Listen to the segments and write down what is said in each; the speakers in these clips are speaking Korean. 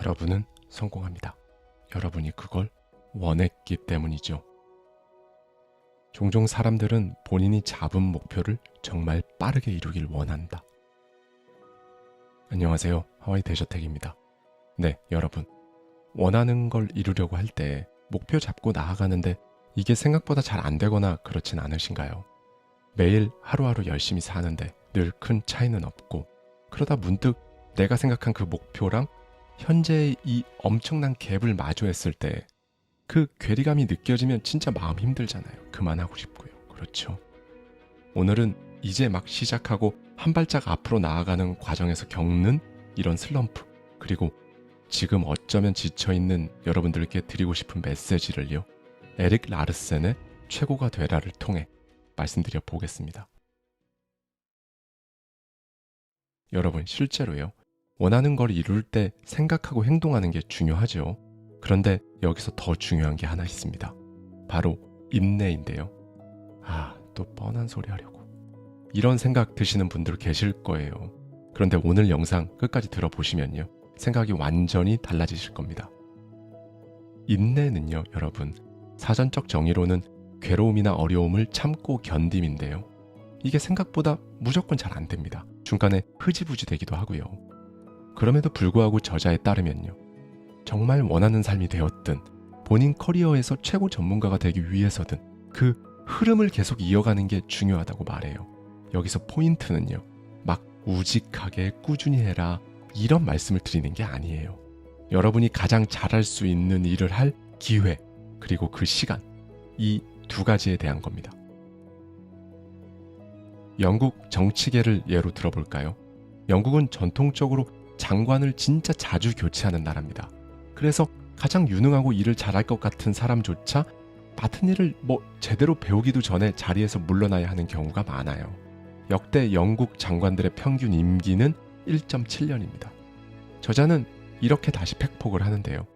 여러분은 성공합니다. 여러분이 그걸 원했기 때문이죠. 종종 사람들은 본인이 잡은 목표를 정말 빠르게 이루길 원한다. 안녕하세요. 하와이 대저택입니다. 네, 여러분. 원하는 걸 이루려고 할 때 목표 잡고 나아가는데 이게 생각보다 잘 안 되거나 그렇진 않으신가요? 매일 하루하루 열심히 사는데 늘 큰 차이는 없고 그러다 문득 내가 생각한 그 목표랑 현재의 이 엄청난 갭을 마주했을 때 그 괴리감이 느껴지면 진짜 마음 힘들잖아요. 그만하고 싶고요. 그렇죠. 오늘은 이제 막 시작하고 한 발짝 앞으로 나아가는 과정에서 겪는 이런 슬럼프, 그리고 지금 어쩌면 지쳐있는 여러분들께 드리고 싶은 메시지를요, 에릭 라르센의 최고가 되라를 통해 말씀드려 보겠습니다. 여러분, 실제로요, 원하는 걸 이룰 때 생각하고 행동하는 게 중요하죠. 그런데 여기서 더 중요한 게 하나 있습니다. 바로 인내인데요. 또 뻔한 소리 하려고. 이런 생각 드시는 분들 계실 거예요. 그런데 오늘 영상 끝까지 들어보시면요, 생각이 완전히 달라지실 겁니다. 인내는요, 여러분, 사전적 정의로는 괴로움이나 어려움을 참고 견딤인데요. 이게 생각보다 무조건 잘 안 됩니다. 중간에 흐지부지 되기도 하고요. 그럼에도 불구하고 저자에 따르면요, 정말 원하는 삶이 되었든 본인 커리어에서 최고 전문가가 되기 위해서든 그 흐름을 계속 이어가는 게 중요하다고 말해요. 여기서 포인트는요, 막 우직하게 꾸준히 해라 이런 말씀을 드리는 게 아니에요. 여러분이 가장 잘할 수 있는 일을 할 기회, 그리고 그 시간, 이 두 가지에 대한 겁니다. 영국 정치계를 예로 들어볼까요? 영국은 전통적으로 장관을 진짜 자주 교체하는 나라입니다. 그래서 가장 유능하고 일을 잘할 것 같은 사람조차 맡은 일을 제대로 배우기도 전에 자리에서 물러나야 하는 경우가 많아요. 역대 영국 장관들의 평균 임기는 1.7년입니다. 저자는 이렇게 다시 팩폭을 하는데요.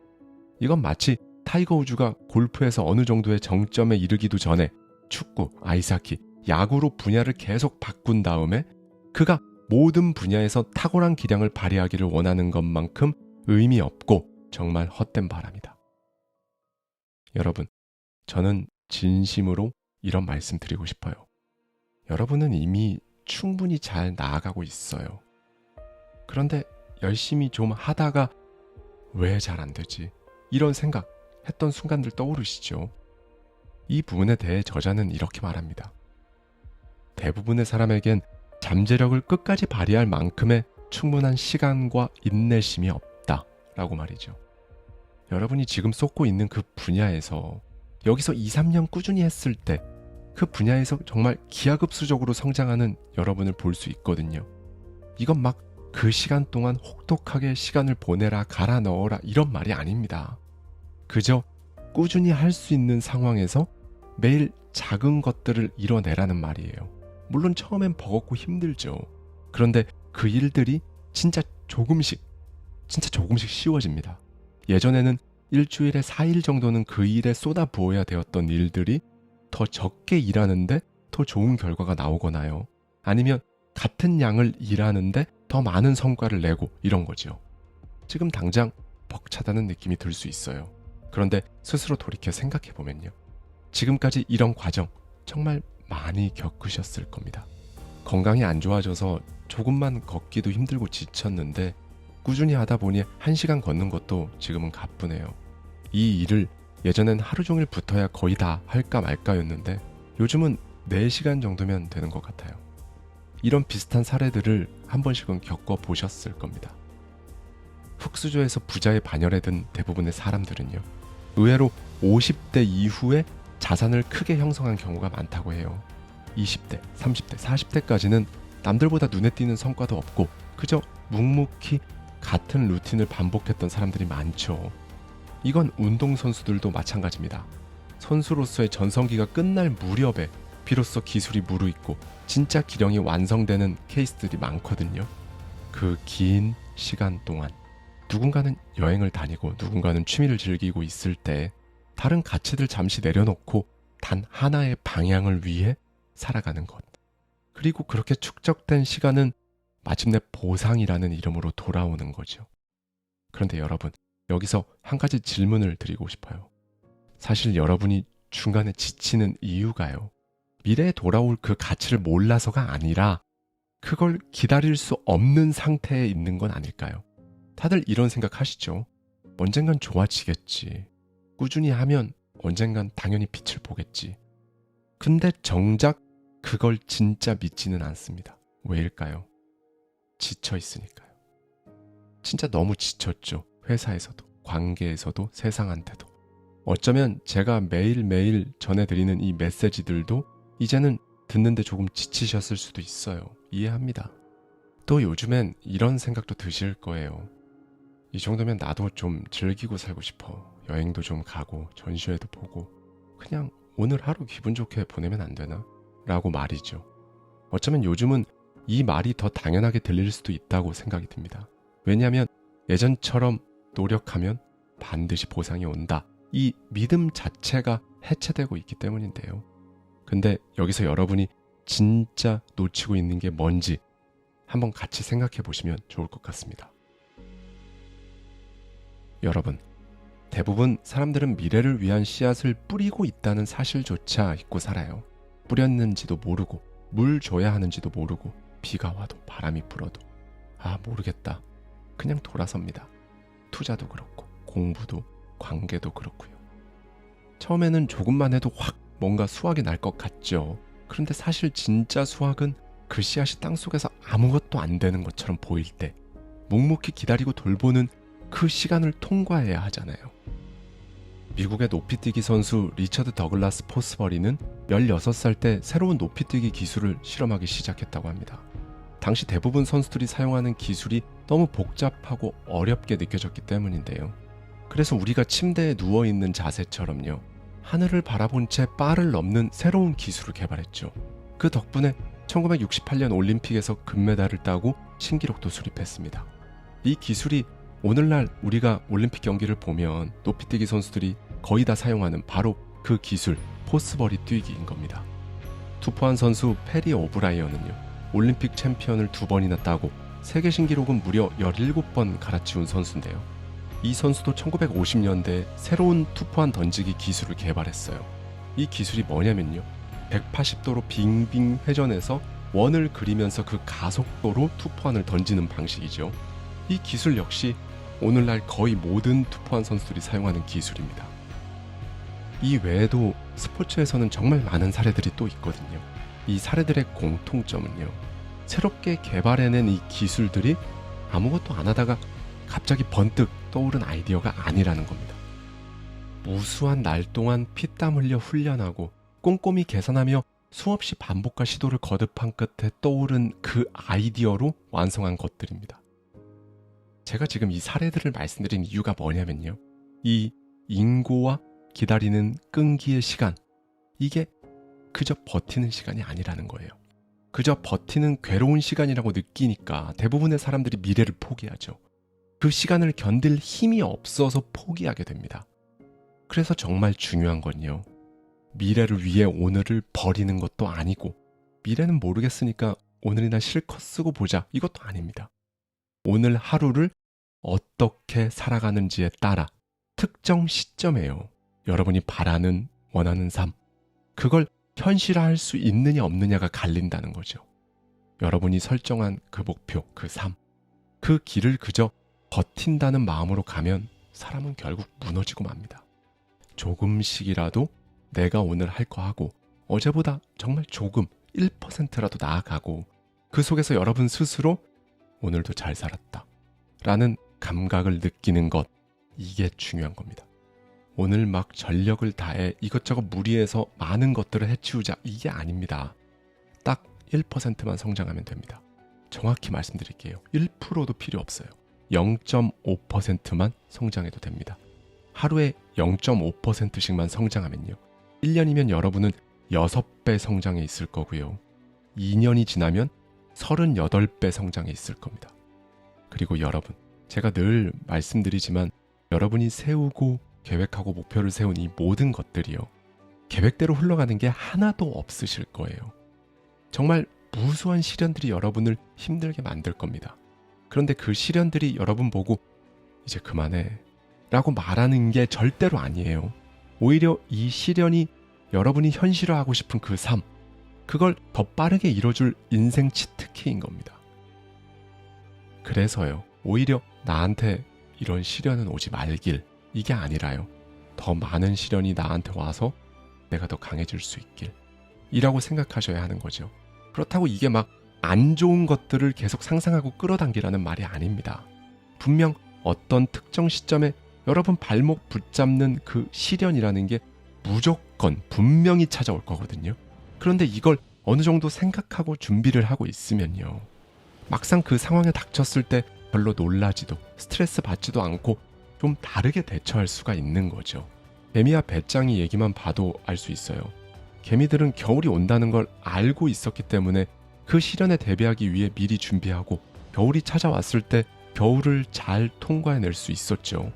이건 마치 타이거 우즈가 골프에서 어느 정도의 정점에 이르기도 전에 축구, 아이스하키, 야구로 분야를 계속 바꾼 다음에 그가 모든 분야에서 탁월한 기량을 발휘하기를 원하는 것만큼 의미 없고 정말 헛된 바람이다. 여러분, 저는 진심으로 이런 말씀 드리고 싶어요. 여러분은 이미 충분히 잘 나아가고 있어요. 그런데 열심히 좀 하다가 왜 잘 안 되지? 이런 생각 했던 순간들 떠오르시죠? 이 부분에 대해 저자는 이렇게 말합니다. 대부분의 사람에겐 잠재력을 끝까지 발휘할 만큼의 충분한 시간과 인내심이 없다 라고 말이죠. 여러분이 지금 쏟고 있는 그 분야에서 여기서 2, 3년 꾸준히 했을 때 그 분야에서 정말 기하급수적으로 성장하는 여러분을 볼 수 있거든요. 이건 막 그 시간 동안 혹독하게 시간을 보내라, 갈아 넣어라 이런 말이 아닙니다. 그저 꾸준히 할 수 있는 상황에서 매일 작은 것들을 이뤄내라는 말이에요. 물론 처음엔 버겁고 힘들죠. 그런데 그 일들이 진짜 조금씩 쉬워집니다. 예전에는 일주일에 4일 정도는 그 일에 쏟아부어야 되었던 일들이 더 적게 일하는데 더 좋은 결과가 나오거나요. 아니면 같은 양을 일하는데 더 많은 성과를 내고 이런 거죠. 지금 당장 벅차다는 느낌이 들 수 있어요. 그런데 스스로 돌이켜 생각해보면요, 지금까지 이런 과정 정말 많이 겪으셨을 겁니다. 건강이 안 좋아져서 조금만 걷기도 힘들고 지쳤는데 꾸준히 하다 보니 1시간 걷는 것도 지금은 가뿐해요. 이 일을 예전엔 하루 종일 붙어야 거의 다 할까 말까였는데 요즘은 4시간 정도면 되는 것 같아요. 이런 비슷한 사례들을 한 번씩은 겪어보셨을 겁니다. 흑수저에서 부자의 반열에 든 대부분의 사람들은요, 의외로 50대 이후에 자산을 크게 형성한 경우가 많다고 해요. 20대, 30대, 40대까지는 남들보다 눈에 띄는 성과도 없고 그저 묵묵히 같은 루틴을 반복했던 사람들이 많죠. 이건 운동선수들도 마찬가지입니다. 선수로서의 전성기가 끝날 무렵에 비로소 기술이 무르익고 진짜 기량이 완성되는 케이스들이 많거든요. 그 긴 시간 동안 누군가는 여행을 다니고 누군가는 취미를 즐기고 있을 때 다른 가치들 잠시 내려놓고 단 하나의 방향을 위해 살아가는 것. 그리고 그렇게 축적된 시간은 마침내 보상이라는 이름으로 돌아오는 거죠. 그런데 여러분, 여기서 한 가지 질문을 드리고 싶어요. 사실 여러분이 중간에 지치는 이유가요, 미래에 돌아올 그 가치를 몰라서가 아니라 그걸 기다릴 수 없는 상태에 있는 건 아닐까요? 다들 이런 생각 하시죠? 언젠간 좋아지겠지. 꾸준히 하면 언젠간 당연히 빛을 보겠지. 근데 정작 그걸 진짜 믿지는 않습니다. 왜일까요? 지쳐 있으니까요. 진짜 너무 지쳤죠. 회사에서도, 관계에서도, 세상한테도. 어쩌면 제가 매일매일 전해드리는 이 메시지들도 이제는 듣는데 조금 지치셨을 수도 있어요. 이해합니다. 또 요즘엔 이런 생각도 드실 거예요. 이 정도면 나도 좀 즐기고 살고 싶어. 여행도 좀 가고 전시회도 보고 그냥 오늘 하루 기분 좋게 보내면 안 되나? 라고 말이죠. 어쩌면 요즘은 이 말이 더 당연하게 들릴 수도 있다고 생각이 듭니다. 왜냐하면 예전처럼 노력하면 반드시 보상이 온다. 이 믿음 자체가 해체되고 있기 때문인데요. 근데 여기서 여러분이 진짜 놓치고 있는 게 뭔지 한번 같이 생각해 보시면 좋을 것 같습니다. 여러분, 대부분 사람들은 미래를 위한 씨앗을 뿌리고 있다는 사실조차 잊고 살아요. 뿌렸는지도 모르고, 물 줘야 하는지도 모르고, 비가 와도 바람이 불어도 모르겠다. 그냥 돌아섭니다. 투자도 그렇고, 공부도, 관계도 그렇고요. 처음에는 조금만 해도 확 뭔가 수확이 날 것 같죠. 그런데 사실 진짜 수확은 그 씨앗이 땅속에서 아무것도 안 되는 것처럼 보일 때 묵묵히 기다리고 돌보는 그 시간을 통과해야 하잖아요. 미국의 높이뛰기 선수 리처드 더글라스 포스버리는 16살 때 새로운 높이뛰기 기술을 실험하기 시작했다고 합니다. 당시 대부분 선수들이 사용하는 기술이 너무 복잡하고 어렵게 느껴졌기 때문인데요. 그래서 우리가 침대에 누워있는 자세처럼요, 하늘을 바라본 채 바를 넘는 새로운 기술을 개발했죠. 그 덕분에 1968년 올림픽에서 금메달을 따고 신기록도 수립했습니다. 이 기술이 오늘날 우리가 올림픽 경기를 보면 높이뛰기 선수들이 거의 다 사용하는 바로 그 기술, 포스버리 뛰기인 겁니다. 투포한 선수 페리 오브라이언은요, 올림픽 챔피언을 2번이나 따고 세계 신기록은 무려 17번 갈아치운 선수인데요. 이 선수도 1950년대에 새로운 투포한 던지기 기술을 개발했어요. 이 기술이 뭐냐면요, 180도로 빙빙 회전해서 원을 그리면서 그 가속도로 투포안을 던지는 방식이죠. 이 기술 역시 오늘날 거의 모든 투포한 선수들이 사용하는 기술입니다. 이 외에도 스포츠에서는 정말 많은 사례들이 또 있거든요. 이 사례들의 공통점은요, 새롭게 개발해낸 이 기술들이 아무것도 안 하다가 갑자기 번뜩 떠오른 아이디어가 아니라는 겁니다. 무수한 날 동안 피땀 흘려 훈련하고 꼼꼼히 계산하며 수없이 반복과 시도를 거듭한 끝에 떠오른 그 아이디어로 완성한 것들입니다. 제가 지금 이 사례들을 말씀드린 이유가 뭐냐면요, 이 인고와 기다리는 끈기의 시간, 이게 그저 버티는 시간이 아니라는 거예요. 그저 버티는 괴로운 시간이라고 느끼니까 대부분의 사람들이 미래를 포기하죠. 그 시간을 견딜 힘이 없어서 포기하게 됩니다. 그래서 정말 중요한 건요, 미래를 위해 오늘을 버리는 것도 아니고, 미래는 모르겠으니까 오늘이나 실컷 쓰고 보자, 이것도 아닙니다. 오늘 하루를 어떻게 살아가는지에 따라 특정 시점에요, 여러분이 바라는, 원하는 삶, 그걸 현실화할 수 있느냐 없느냐가 갈린다는 거죠. 여러분이 설정한 그 목표, 그 삶, 그 길을 그저 버틴다는 마음으로 가면 사람은 결국 무너지고 맙니다. 조금씩이라도 내가 오늘 할 거 하고, 어제보다 정말 조금 1%라도 나아가고, 그 속에서 여러분 스스로 오늘도 잘 살았다 라는 감각을 느끼는 것, 이게 중요한 겁니다. 오늘 막 전력을 다해 이것저것 무리해서 많은 것들을 해치우자, 이게 아닙니다. 딱 1%만 성장하면 됩니다. 정확히 말씀드릴게요. 1%도 필요 없어요. 0.5%만 성장해도 됩니다. 하루에 0.5%씩만 성장하면요, 1년이면 여러분은 6배 성장해 있을 거고요, 2년이 지나면 38배 성장해 있을 겁니다. 그리고 여러분, 제가 늘 말씀드리지만 여러분이 세우고 계획하고 목표를 세운 이 모든 것들이요, 계획대로 흘러가는 게 하나도 없으실 거예요. 정말 무수한 시련들이 여러분을 힘들게 만들 겁니다. 그런데 그 시련들이 여러분 보고 이제 그만해 라고 말하는 게 절대로 아니에요. 오히려 이 시련이 여러분이 현실화하고 싶은 그 삶, 그걸 더 빠르게 이뤄줄 인생 치트키인 겁니다. 그래서요, 오히려 나한테 이런 시련은 오지 말길, 이게 아니라요, 더 많은 시련이 나한테 와서 내가 더 강해질 수 있길 이라고 생각하셔야 하는 거죠. 그렇다고 이게 막 안 좋은 것들을 계속 상상하고 끌어당기라는 말이 아닙니다. 분명 어떤 특정 시점에 여러분 발목 붙잡는 그 시련이라는 게 무조건 분명히 찾아올 거거든요. 그런데 이걸 어느 정도 생각하고 준비를 하고 있으면요, 막상 그 상황에 닥쳤을 때 별로 놀라지도 스트레스 받지도 않고 좀 다르게 대처할 수가 있는 거죠. 개미와 배짱이 얘기만 봐도 알 수 있어요. 개미들은 겨울이 온다는 걸 알고 있었기 때문에 그 시련에 대비하기 위해 미리 준비하고 겨울이 찾아왔을 때 겨울을 잘 통과해낼 수 있었죠.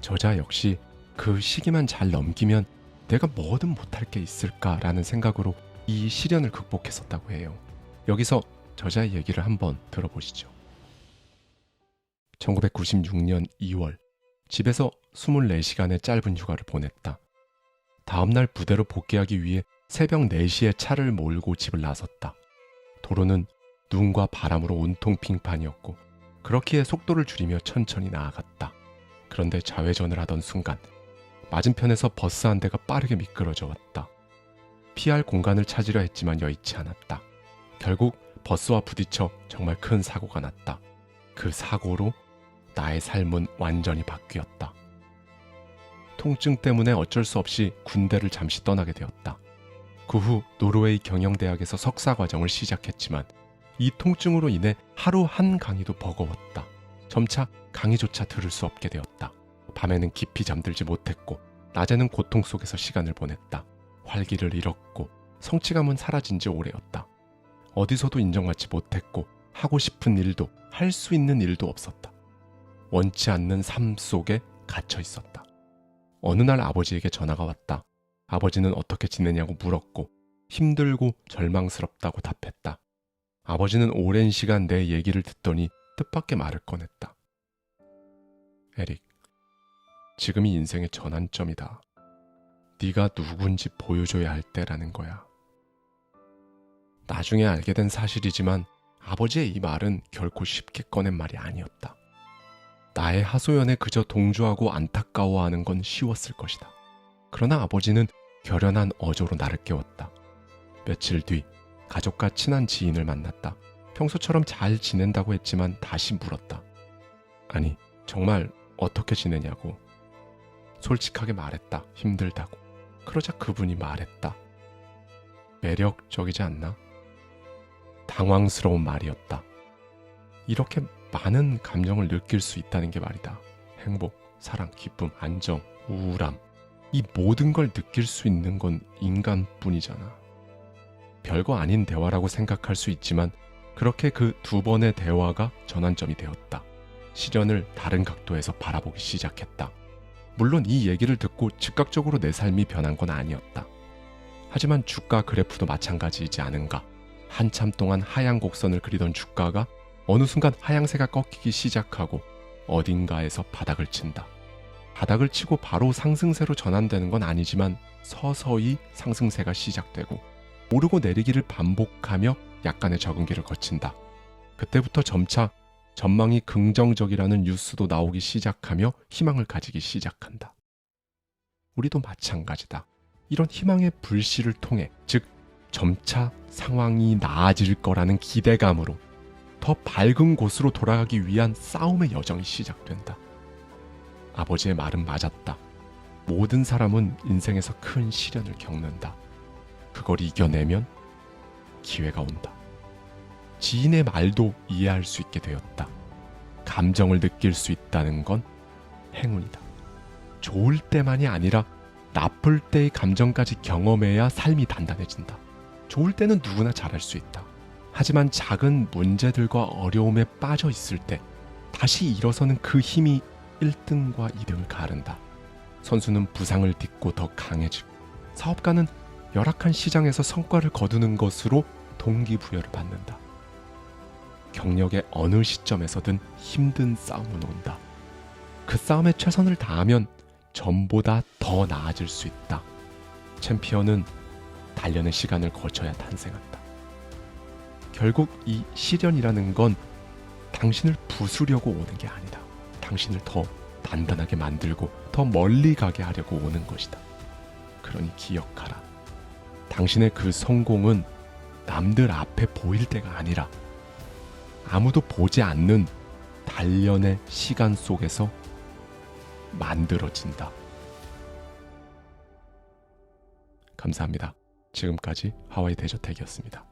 저자 역시 그 시기만 잘 넘기면 내가 뭐든 못할 게 있을까라는 생각으로 이 시련을 극복했었다고 해요. 여기서 저자의 얘기를 한번 들어보시죠. 1996년 2월, 집에서 24시간의 짧은 휴가를 보냈다. 다음날 부대로 복귀하기 위해 새벽 4시에 차를 몰고 집을 나섰다. 도로는 눈과 바람으로 온통 빙판이었고 그렇기에 속도를 줄이며 천천히 나아갔다. 그런데 좌회전을 하던 순간 맞은편에서 버스 한 대가 빠르게 미끄러져 왔다. 피할 공간을 찾으려 했지만 여의치 않았다. 결국 버스와 부딪혀 정말 큰 사고가 났다. 그 사고로 나의 삶은 완전히 바뀌었다. 통증 때문에 어쩔 수 없이 군대를 잠시 떠나게 되었다. 그 후 노르웨이 경영대학에서 석사 과정을 시작했지만 이 통증으로 인해 하루 한 강의도 버거웠다. 점차 강의조차 들을 수 없게 되었다. 밤에는 깊이 잠들지 못했고 낮에는 고통 속에서 시간을 보냈다. 활기를 잃었고 성취감은 사라진 지 오래였다. 어디서도 인정받지 못했고 하고 싶은 일도 할 수 있는 일도 없었다. 원치 않는 삶 속에 갇혀 있었다. 어느 날 아버지에게 전화가 왔다. 아버지는 어떻게 지내냐고 물었고 힘들고 절망스럽다고 답했다. 아버지는 오랜 시간 내 얘기를 듣더니 뜻밖의 말을 꺼냈다. 에릭, 지금이 인생의 전환점이다. 네가 누군지 보여줘야 할 때라는 거야. 나중에 알게 된 사실이지만 아버지의 이 말은 결코 쉽게 꺼낸 말이 아니었다. 나의 하소연에 그저 동조하고 안타까워하는 건 쉬웠을 것이다. 그러나 아버지는 결연한 어조로 나를 깨웠다. 며칠 뒤 가족과 친한 지인을 만났다. 평소처럼 잘 지낸다고 했지만 다시 물었다. 아니, 정말 어떻게 지내냐고. 솔직하게 말했다. 힘들다고. 그러자 그분이 말했다. 매력적이지 않나? 당황스러운 말이었다. 이렇게 많은 감정을 느낄 수 있다는 게 말이다. 행복, 사랑, 기쁨, 안정, 우울함, 이 모든 걸 느낄 수 있는 건 인간뿐이잖아. 별거 아닌 대화라고 생각할 수 있지만 그렇게 그 2번의 대화가 전환점이 되었다. 시련을 다른 각도에서 바라보기 시작했다. 물론 이 얘기를 듣고 즉각적으로 내 삶이 변한 건 아니었다. 하지만 주가 그래프도 마찬가지이지 않은가. 한참 동안 하향 곡선을 그리던 주가가 어느 순간 하향세가 꺾이기 시작하고 어딘가에서 바닥을 친다. 바닥을 치고 바로 상승세로 전환되는 건 아니지만 서서히 상승세가 시작되고 오르고 내리기를 반복하며 약간의 적응기를 거친다. 그때부터 점차 전망이 긍정적이라는 뉴스도 나오기 시작하며 희망을 가지기 시작한다. 우리도 마찬가지다. 이런 희망의 불씨를 통해, 즉 점차 상황이 나아질 거라는 기대감으로 더 밝은 곳으로 돌아가기 위한 싸움의 여정이 시작된다. 아버지의 말은 맞았다. 모든 사람은 인생에서 큰 시련을 겪는다. 그걸 이겨내면 기회가 온다. 지인의 말도 이해할 수 있게 되었다. 감정을 느낄 수 있다는 건 행운이다. 좋을 때만이 아니라 나쁠 때의 감정까지 경험해야 삶이 단단해진다. 좋을 때는 누구나 잘할 수 있다. 하지만 작은 문제들과 어려움에 빠져 있을 때 다시 일어서는 그 힘이 1등과 2등을 가른다. 선수는 부상을 딛고 더 강해지고, 사업가는 열악한 시장에서 성과를 거두는 것으로 동기부여를 받는다. 경력의 어느 시점에서든 힘든 싸움은 온다. 그 싸움에 최선을 다하면 전보다 더 나아질 수 있다. 챔피언은 단련의 시간을 거쳐야 탄생한다. 결국 이 시련이라는 건 당신을 부수려고 오는 게 아니다. 당신을 더 단단하게 만들고 더 멀리 가게 하려고 오는 것이다. 그러니 기억하라. 당신의 그 성공은 남들 앞에 보일 때가 아니라 아무도 보지 않는 단련의 시간 속에서 만들어진다. 감사합니다. 지금까지 하와이 대저택이었습니다.